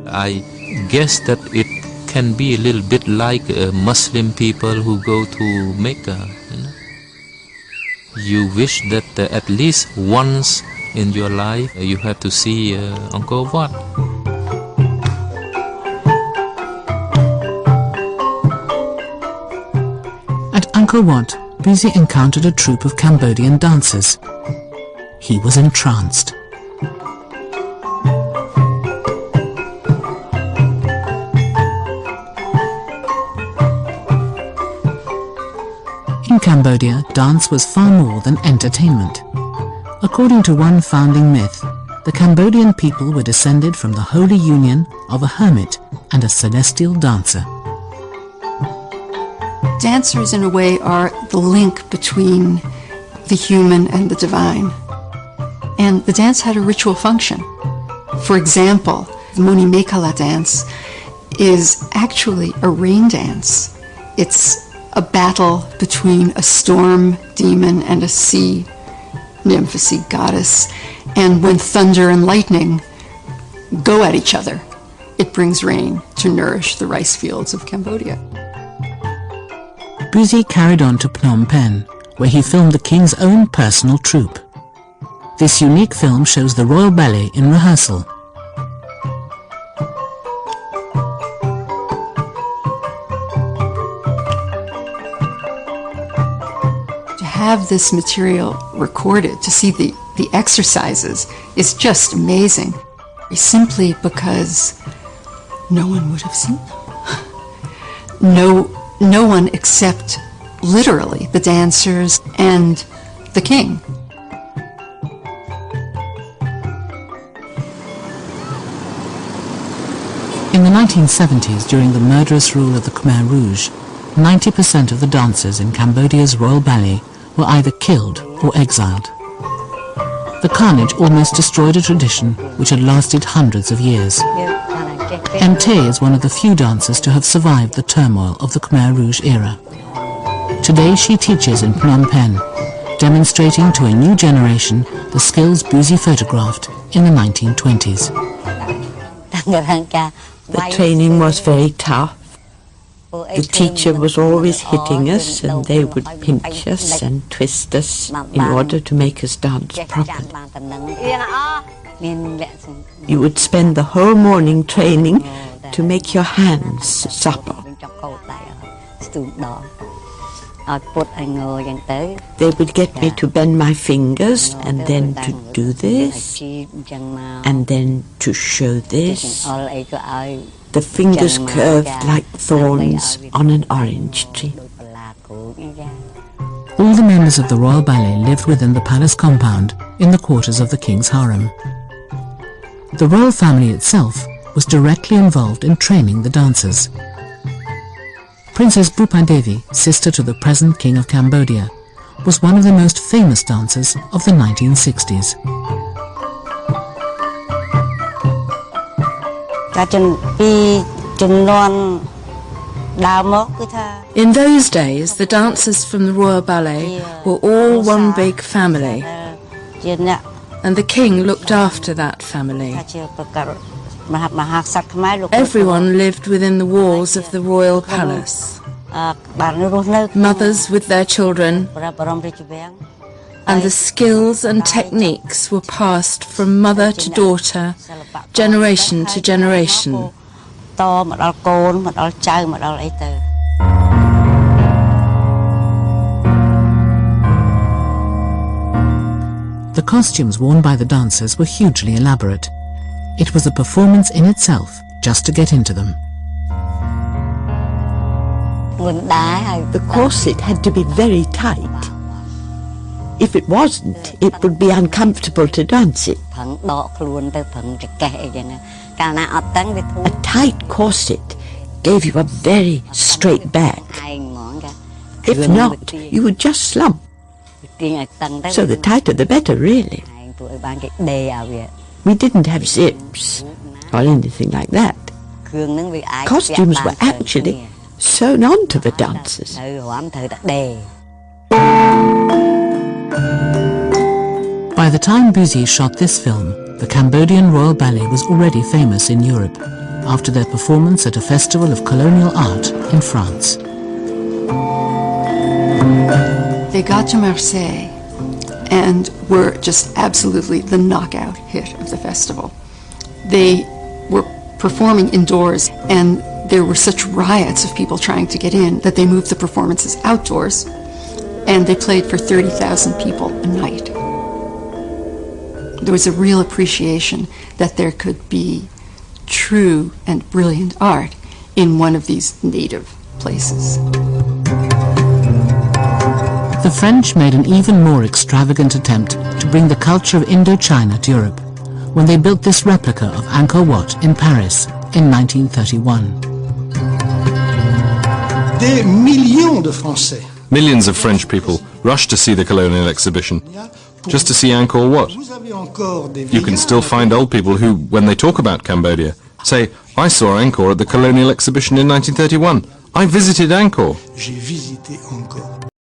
I guess that it can be a little bit like Muslim people who go to Mecca. You wish that at least once in your life you have to see Angkor Wat. At Angkor Wat, Buzy encountered a troupe of Cambodian dancers. He was entranced. In Cambodia, dance was far more than entertainment. According to one founding myth, the Cambodian people were descended from the holy union of a hermit and a celestial dancer. Dancers, in a way, are the link between the human and the divine. And the dance had a ritual function. For example, the Moni Mekala dance is actually a rain dance. It's a battle between a storm demon and a sea nymph, a sea goddess. And when thunder and lightning go at each other, it brings rain to nourish the rice fields of Cambodia. Buzy carried on to Phnom Penh, where he filmed the king's own personal troupe. This unique film shows the royal ballet in rehearsal. To have this material recorded, to see the exercises, is just amazing. Simply because no one would have seen them. No one except, literally, the dancers and the king. In the 1970s, during the murderous rule of the Khmer Rouge, 90% of the dancers in Cambodia's royal ballet were either killed or exiled. The carnage almost destroyed a tradition which had lasted hundreds of years. EN&KH&FR is one of the few dancers to have survived the turmoil of the Khmer Rouge era. Today she teaches in Phnom Penh, demonstrating to a new generation the skills Buzy photographed in the 1920s. The training was very tough. The teacher was always hitting us, and they would pinch us and twist us in order to make us dance properly. You would spend the whole morning training to make your hands supple. They would get me to bend my fingers, and then to do this, and then to show this. The fingers curved like thorns on an orange tree. All the members of the royal ballet lived within the palace compound in the quarters of the king's harem. The royal family itself was directly involved in training the dancers. Princess Bhupa Devi, sister to the present King of Cambodia, was one of the most famous dancers of the 1960s. In those days, the dancers from the Royal Ballet were all one big family, and the king looked after that family. Everyone lived within the walls of the royal palace. Mothers with their children, and the skills and techniques were passed from mother to daughter, generation to generation. The costumes worn by the dancers were hugely elaborate. It was a performance in itself just to get into them. The corset had to be very tight. If it wasn't, it would be uncomfortable to dance it. A tight corset gave you a very straight back. If not, you would just slump. So the tighter the better, really. We didn't have zips or anything like that. Costumes were actually sewn onto the dancers. By the time Buzy shot this film, the Cambodian Royal Ballet was already famous in Europe. after their performance at a festival of colonial art in France. They got to Marseille and were just absolutely the knockout hit of the festival. They were performing indoors, and there were such riots of people trying to get in that they moved the performances outdoors, and they played for 30,000 people a night. There was a real appreciation that there could be true and brilliant art in one of these native places. The French made an even more extravagant attempt to bring the culture of Indochina to Europe when they built this replica of Angkor Wat in Paris in 1931. Millions of French people rushed to see the colonial exhibition, just to see Angkor Wat. You can still find old people who, when they talk about Cambodia, say, "I saw Angkor at the colonial exhibition in 1931. I visited Angkor."